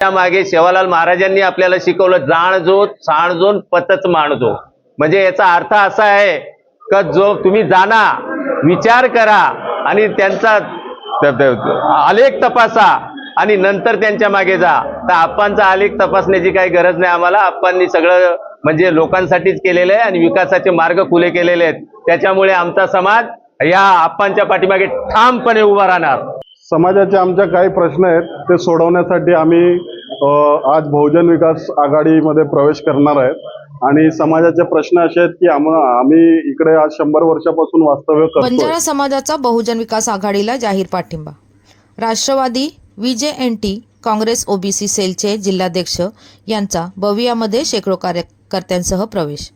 त्यामागे सेवालाल महाराजांनी आपल्याला शिकवलं, जाणजो सांडजो पतच माणजो. म्हणजे याचा अर्थ असा आहे का जो तुम्ही जाणा, विचार करा आणि त्यांचा आलेख तपासा आणि नंतर त्यांच्या मागे जा. तर आप्पांचा आलेख तपासण्याची काही गरज नाही आम्हाला. आप्पांनी सगळं म्हणजे लोकांसाठीच केलेलं आहे आणि विकासाचे मार्ग खुले केलेले आहेत. त्याच्यामुळे आमचा समाज या आप्पांच्या पाठीमागे ठामपणे उभा राहणार. समाजाचे आमच्या काही प्रश्न आहेत ते सोडवण्यासाठी आम्ही आज बहुजन विकास आघाडीमध्ये प्रवेश करणार आहेत. आणि समाजाचे प्रश्न असे आहेत की आम्ही इकडे आज 100 वर्षापासून वास्तव्य करतो. बंजारा समाजाचा बहुजन विकास आघाडीला जाहीर पाठिंबा. राष्ट्रवादी VJNT काँग्रेस OBC सेलचे जिल्हाध्यक्ष यांचा बवियामध्ये शेकडो कार्यकर्त्यांसह प्रवेश.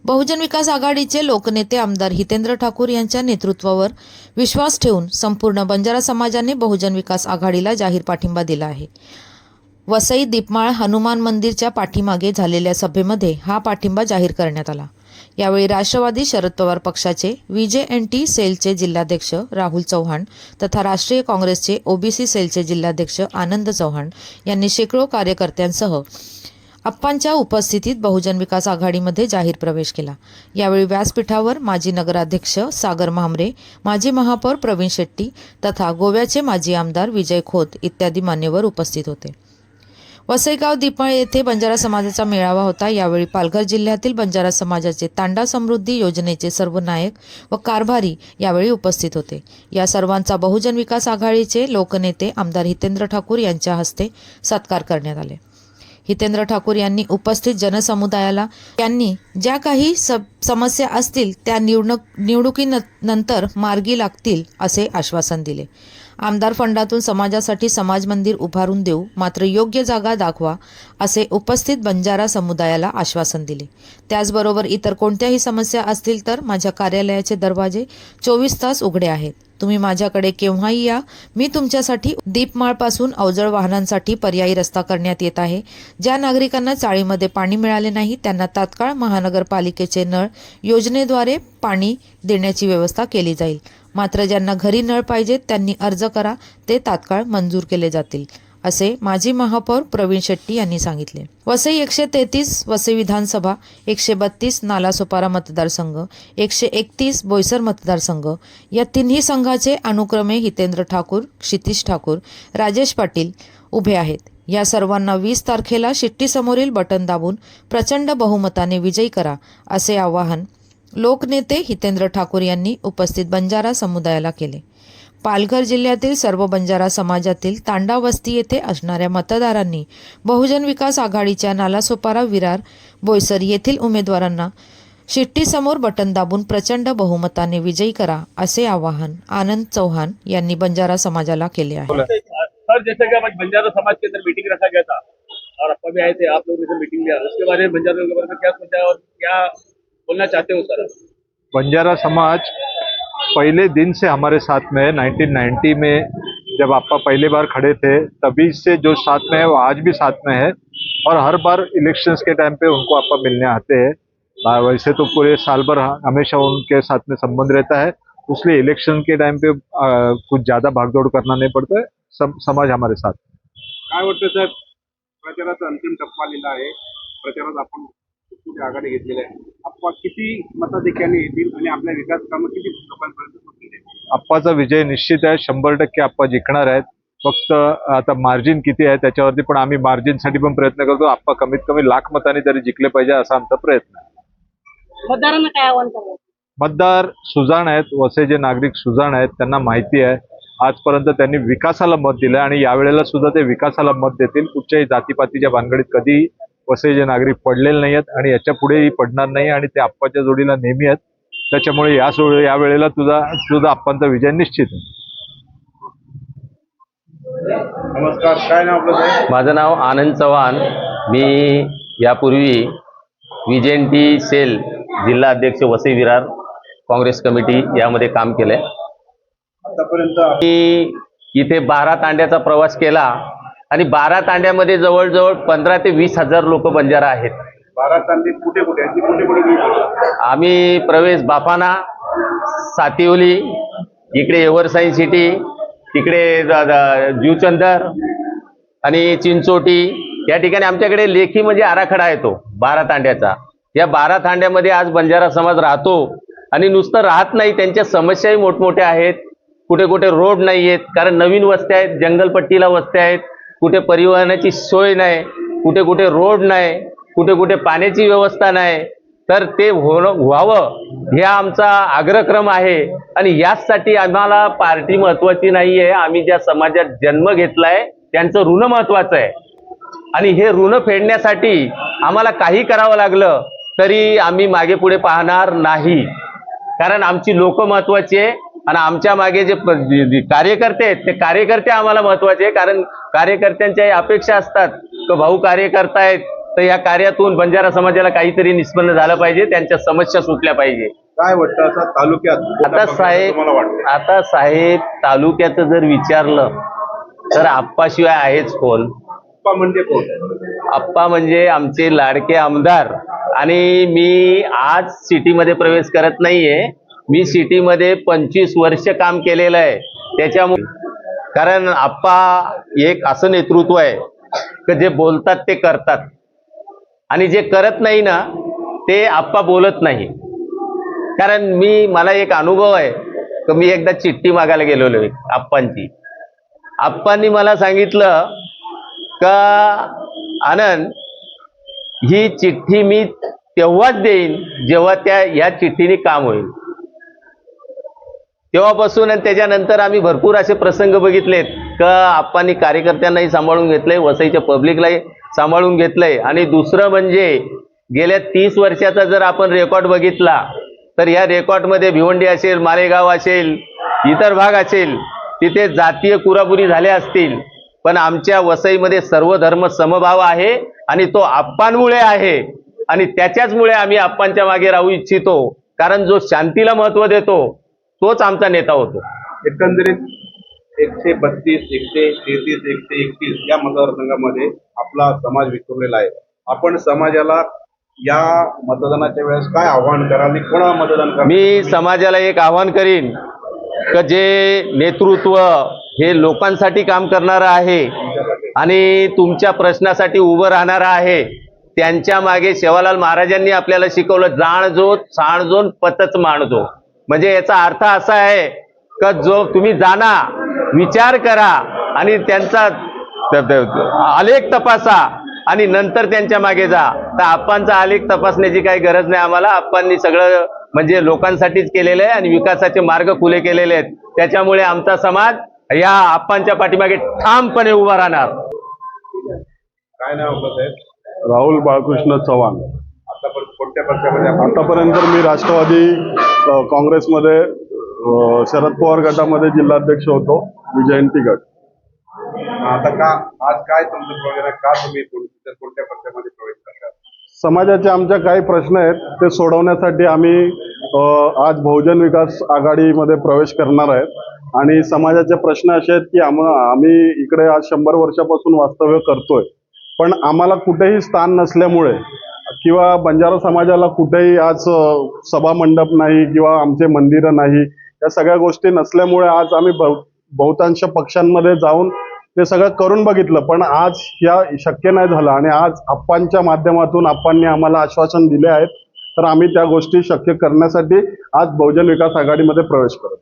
बहुजन विकास आघाडीचे लोकनेते आमदार हितेंद्र ठाकूर यांच्या नेतृत्वावर विश्वास ठेवून संपूर्ण बंजारा समाजाने बहुजन विकास आघाडीला जाहीर पाठिंबा दिला आहे. वसई दीपमाळ हनुमान मंदिरच्या पाठीमागे झालेल्या सभेमध्ये हा पाठिंबा जाहीर करण्यात आला. यावेळी राष्ट्रवादी शरद पवार पक्षाचे VJNT सेलचे जिल्हाध्यक्ष राहुल चव्हाण तथा राष्ट्रीय काँग्रेसचे OBC सेलचे जिल्हाध्यक्ष आनंद चव्हाण यांनी शेकडो कार्यकर्त्यांसह आप्पांच्या उपस्थितीत बहुजन विकास आघाडीमध्ये जाहीर प्रवेश केला. यावेळी व्यासपीठावर माजी नगराध्यक्ष सागर म्हामरे, माजी महापौर प्रवीण शेट्टी तथा गोव्याचे माजी आमदार विजय खोत इत्यादी मान्यवर उपस्थित होते. वसईगाव दीपमाळ येथे बंजारा समाजाचा मेळावा होता. यावेळी पालघर जिल्ह्यातील बंजारा समाजाचे तांडा समृद्धी योजनेचे सर्व नायक व कारभारी यावेळी उपस्थित होते. या सर्वांचा बहुजन विकास आघाडीचे लोकनेते आमदार हितेंद्र ठाकूर यांच्या हस्ते सत्कार करण्यात आले. हितेंद्र ठाकूर यांनी उपस्थित जनसमुदायाला त्यांनी ज्या काही समस्या असतील त्या निवडणुकीनंतर मार्गी लागतील असे आश्वासन दिले. आमदार फंडातून समाजासाठी समाज मंदिर उभारून देऊ, मात्र योग्य जागा दाखवा असे उपस्थित बंजारा समुदायाला आश्वासन दिले. त्याचबरोबर इतर कोणत्याही समस्या असतील तर माझ्या कार्यालयाचे दरवाजे 24 तास उघडे आहेत. तुम्ही माझ्याकडे केव्हाही या. मी तुमच्यासाठी दीपमाळपासून अवजड वाहनांसाठी पर्यायी रस्ता करण्यात येत आहे. ज्या नागरिकांना चाळीमध्ये पाणी मिळाले नाही त्यांना तात्काळ महानगरपालिकेचे नळ योजनेद्वारे पाणी देण्याची व्यवस्था केली जाईल. मात्र ज्यांना घरी नळ पाहिजेत त्यांनी अर्ज करा, ते तात्काळ मंजूर केले जातील असे माजी महापौर प्रवीण शेट्टी यांनी सांगितले. वसई 133 वसई विधानसभा, 132 नालासोपारा मतदारसंघ, 131 बोईसर मतदारसंघ या तिन्ही संघाचे अनुक्रमे हितेंद्र ठाकूर, क्षितिश ठाकूर, राजेश पाटील उभे आहेत. या सर्वांना 20 तारखेला शिट्टीसमोरील बटन दाबून प्रचंड बहुमताने विजयी करा असे आवाहन लोकनेते हितेंद्र ठाकूर यांनी उपस्थित बंजारा समुदायाला केले. पालघर जिल्ह्यातील सर्व बंजारा समाजातील तांडा वस्ती येथे असणाऱ्या मतदारांनी बहुजन विकास आघाडीच्या नालासोपारा, विरार, बोईसर येथील उमेदवारांना शिट्टीसमोर बटन दाबून प्रचंड बहुमताने विजयी करा असे आवाहन आनंद चव्हाण यांनी बंजारा समाजाला केले आहे. सर, जैसे कि बंजारा समाज के अंदर मीटिंग रखा गया था और अप्पा भी आए थे, आप लोगों ने मीटिंग लिया, उसके बारे में बंजारा के बारे में क्या सोचा और क्या बोलना चाहते हो सर? बंजारा समाज पहले दिन से हमारे साथ में है. 1990 में जब आपा पहली बार खड़े थे तभी से जो साथ में है वो आज भी साथ में है और हर बार इलेक्शंस के टाइम पे उनको आपा मिलने आते हैं. वैसे तो पूरे साल भर हमेशा उनके साथ में संबंध रहता है, इसलिए इलेक्शन के टाइम पे कुछ ज़्यादा भागदौड़ करना नहीं पड़ता है. समाज हमारे साथ. काय वाटतं साहेब, प्रचाराचा अंतिम टप्पा आलेला आहे. प्रचारात आपण पुढे आघाडी घेतलेली आहे. आप्पा किती मताधिक्याने येतील आणि आपल्या विकास कामं किती लोकांपर्यंत पोहोचतील? आप्पाचा विजय निश्चित आहे. 100% आप्पा जिंकणार आहेत. फक्त आता मार्जिन किती आहे त्याच्यावरती पण आम्ही मार्जिनसाठी पण प्रयत्न करतो. आप्पा कमीत कमी 1,00,000 मतांनी तरी जिंकले पाहिजे असा आमचा प्रयत्न आहे. मतदारांना काय आव्हान करायचं? मतदार सुजाण आहेत. वसईचे नागरिक सुजाण आहेत. त्यांना माहिती आहे आजपर्यंत त्यांनी विकासाला मत दिलं आणि यावेळेला सुद्धा ते विकासाला मत देतील. कुठच्याही जातीपातीच्या भानगडीत कधी वसईचे नागरिक पडलेले नाही आहेत आणि याच्या पुढेही पडणार नाही आणि ते आप्पाच्या जोडीला नेहमी आहेत. त्याच्यामुळे या वेळेला तुझा आप्पांचा विजय निश्चित आहे. नमस्कार, काय नाव आपलं? माझं नाव आनंद चव्हाण. मी यापूर्वी VJNT सेल जिल्हा अध्यक्ष वसई विरार काँग्रेस कमिटी यामध्ये काम केलंय. आतापर्यंत मी इथे 12 तांड्याचा प्रवास केला आणि 12 तांड्यामध्ये जवळजवळ 15 ते 20 हजार लोक बंजारा आहेत. 12 तांडे कुठे कुठे आहेत? कुठे कुठे? आम्ही प्रवेश बापाना, सातिवली, इकडे एव्हरसाईन सिटी, तिकडे जुचंदर, आणि चिंचोटी या ठिकाणी आमच्याकडे लेखी म्हणजे आराखडा येतो 12 तांड्याचा. या 12 तांड्यामध्ये आज बंजारा समाज राहतो आणि नुसतं राहत नाही, त्यांच्या समस्याही मोठमोठ्या आहेत. कुठे कुठे रोड नाही आहेत, कारण नवीन वस्त्या आहेत, जंगलपट्टीला वस्त्या आहेत, कुठे परिवहनाची सोय नाही, कुठे कुठे रोड नाही, कुठे कुठे पाण्याची व्यवस्था नाही. तर ते व्हावं हे आमचा आग्रहक्रम आहे आणि याचसाठी आम्हाला पार्टी महत्वाची नाही आहे. आम्ही ज्या समाजात जन्म घेतलाय त्यांचं ऋण महत्वाचं आहे आणि हे ऋण फेडण्यासाठी आम्हाला काही करावं लागलं तरी आम्ही मागे पुढे पाहणार नाही. कारण आमची लोक महत्वाची आहे आणि आमच्या मागे जे कार्यकर्ते आहेत ते कार्यकर्ते आम्हाला महत्वाचे आहे. कारण कार्यकर्त्यांच्या अपेक्षा असतात की भाऊ कार्य करतायत तर या कार्यातून बंजारा समाजाला काहीतरी निष्पन्न झालं पाहिजे, त्यांच्या समस्या सुटल्या पाहिजे. काय वाटतं असं तालुक्यात आता साहेब तालुक्याचं जर विचारलं तर आप्पाशिवाय आहेच कोण? आप्पा म्हणजे कोण? आप्पा म्हणजे आमचे लाडके आमदार. आणि मी आज सिटीमध्ये प्रवेश करत नाहीये, मी सिटीमध्ये 25 वर्ष काम केलेलं आहे. त्याच्यामुळे कारण आप्पा एक असं नेतृत्व आहे की जे बोलतात ते करतात आणि जे करत नाही ना ते आप्पा बोलत नाही. कारण मला एक अनुभव आहे की मी एकदा चिठ्ठी मागायला गेलेलो आहे आप्पांची. आप्पांनी मला सांगितलं का आनंद ही चिठ्ठी मी तेव्हाच देईन जेव्हा या चिठ्ठीने काम होईल. तेव्हापासून आणि त्याच्यानंतर आम्ही भरपूर असे प्रसंग बघितलेत का आप्पांनी कार्यकर्त्यांनाही सांभाळून घेतलंय, वसईच्या पब्लिकलाही सांभाळून घेतलंय. आणि दुसरं म्हणजे गेल्या 30 वर्षाचा जर आपण रेकॉर्ड बघितला तर या रेकॉर्डमध्ये भिवंडी असेल, मालेगाव असेल, इतर भाग असेल, तिथे जातीय कुराबुरी झाल्या असतील, पण आमच्या वसईमध्ये सर्व धर्म समभाव आहे आणि तो आप्पांमुळे आहे आणि त्याच्याचमुळे आम्ही आप्पांच्या मागे राहू इच्छितो. कारण जो शांतीला महत्व देतो तोच आमचा नेता होतो. एकंदरीत 132, 133, 131 या मतदारसंघामध्ये आपला समाज विखुरलेला आहे. आपण समाजाला या मतदानाच्या वेळेस काय आव्हान कराल आणि कोणाला मतदान कराल? मी समाजाला एक आव्हान करीन की जे नेतृत्व हे लोकांसाठी काम करणारं आहे आणि तुमच्या प्रश्नासाठी उभं राहणारं आहे, त्यांच्या मागे सेवालाल महाराजांनी आपल्याला शिकवलं, जाणजो साणजोन पतच माणजो. म्हणजे याचा अर्थ असा आहे की जो तुम्ही जाणा, विचार करा आणि त्यांचा आलेख तपासा आणि नंतर त्यांच्या मागे जा. तर आप्पांचा आलेख तपासण्याची काही गरज नाही आम्हाला. आप्पांनी सगळं म्हणजे लोकांसाठीच केलेलं आहे आणि विकासाचे मार्ग खुले केलेले आहेत. त्याच्यामुळे आमचा समाज या आप्पांच्या पाठीमागे ठामपणे उभा राहणार. काय नाव आपलं साहेब? राहुल बाळकृष्ण चव्हाण. आतापर्यंत कोणत्या पक्षामध्ये आपण? आतापर्यंत मी राष्ट्रवादी काँग्रेसमध्ये शरद पवार गटामध्ये जिल्हाध्यक्ष होतो, विजयंती गट. आता आज काय तुमचं प्रोग्राम आहे? का तुम्ही कोणत्या पक्षामध्ये प्रवेश करता? समाजाचे आमच्या काही प्रश्न आहेत ते सोडवण्यासाठी आम्ही आज बहुजन विकास आघाडीमध्ये प्रवेश करणार आहेत. आणि समाजाचे प्रश्न असे आहेत की आम्ही इकडे आज 100 वर्षापासून वास्तव्य करतोय, पण आम्हाला कुठेही स्थान नसल्यामुळे किंवा बंजारा समाजाला कुठेही आज सभा मंडप नाही किंवा आमचे मंदिरं नाही, या सगळ्या गोष्टी नसल्यामुळे आज आम्ही बहुतांश पक्षांमध्ये जाऊन ते सगळं करून बघितलं, पण आज या शक्य नाही झालं. आणि आज आप्पांच्या माध्यमातून आप्पांनी आम्हाला आश्वासन दिले आहेत, तर आम्ही त्या गोष्टी शक्य करण्यासाठी आज बहुजन विकास आघाडीमध्ये प्रवेश करतो.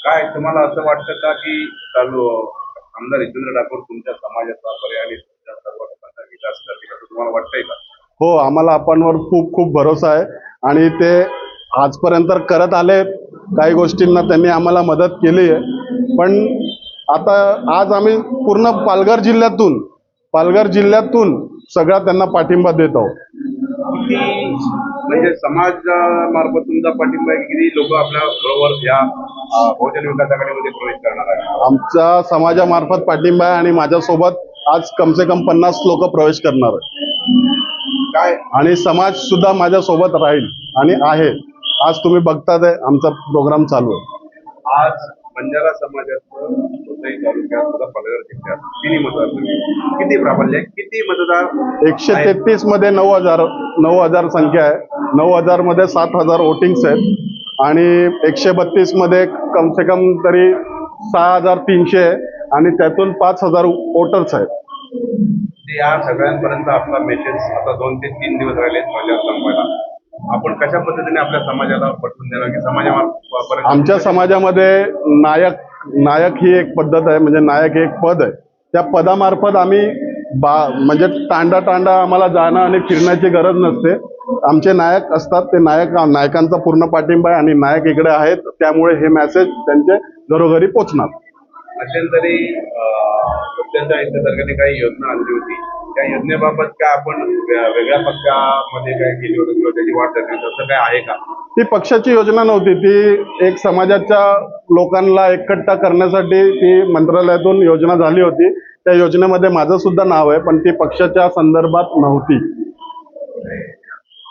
काय तुम्हाला असं वाटतं का की आमदार हितेंद्र ठाकूर तुमच्या समाजाचा पर्याय आणि तुमच्या सर्व लोकांचा विकास करतील असं तुम्हाला वाटतंय का? हो, आम्हाला आप्पांवर खूप खूप भरोसा आहे आणि ते आजपर्यंत करत आले. काही गोष्टींना त्यांनी आम्हाला मदत केली आहे, पण आता आज आम्ही पूर्ण पालघर जिल्ह्यातून सगळा त्यांना पाठिंबा देत आहोत. म्हणजे समाजामार्फत तुमचा पाठिंबा आहे, किती लोक आपल्या बरोबर या बहुजन विकास आघाडीमध्ये प्रवेश करणार आहे? आमचा समाजामार्फत पाठिंबा आहे आणि माझ्यासोबत आज कमसे कम 50 लोक प्रवेश करणार आहेत. काय आणि समाज सुद्धा माझ्यासोबत राहील आणि आहे. आज तुम्ही बघतात आहे आमचा प्रोग्राम चालू आहे. आज बंजारा समाजाचं वसई तालुक्यात सुद्धा पालघर जिल्ह्यात किती मतदार, किती प्राबल्य आहे, किती मतदार? 133 मध्ये 9,000 संख्या आहे. 9,000 मध्ये 7,000 वोटिंग्स आहेत आणि 132 मध्ये कमसे कम तरी 6,300 आहे आणि त्यातून 5,000 वोटर्स आहेत. ते या सगळ्यांपर्यंत आपला मेसेज आता 2 ते 3 दिवस राहिले समाजाला संपवायला. आपण कशा पद्धतीने आपल्या समाजाला पटवून देणार की समाजापर्यंत आमच्या समाजामध्ये नायक ही एक पद्धत आहे, म्हणजे नायक हे एक पद आहे. त्या पदामार्फत आम्ही म्हणजे तांडा आम्हाला जाणं आणि फिरण्याची गरज नसते. आमचे नायक असतात, ते नायकांचा पूर्ण पाठिंबा आहे आणि नायक इकडे आहेत, त्यामुळे हे मेसेज त्यांचे घरोघरी पोचणार. मध्यंतरी सत्याच्या सरकारने काही योजना आणली होती, त्या योजनेबाबत काय आपण वेगळ्या पक्षामध्ये काय केली होती किंवा त्याची वाट धरली तसं काय आहे का? ती पक्षाची योजना नव्हती, ती एक समाजाच्या लोकांना एकट्ठा करण्यासाठी ती मंत्रालयातून योजना झाली होती. त्या योजनेमध्ये माझं सुद्धा नाव आहे, पण ती पक्षाच्या संदर्भात नव्हती.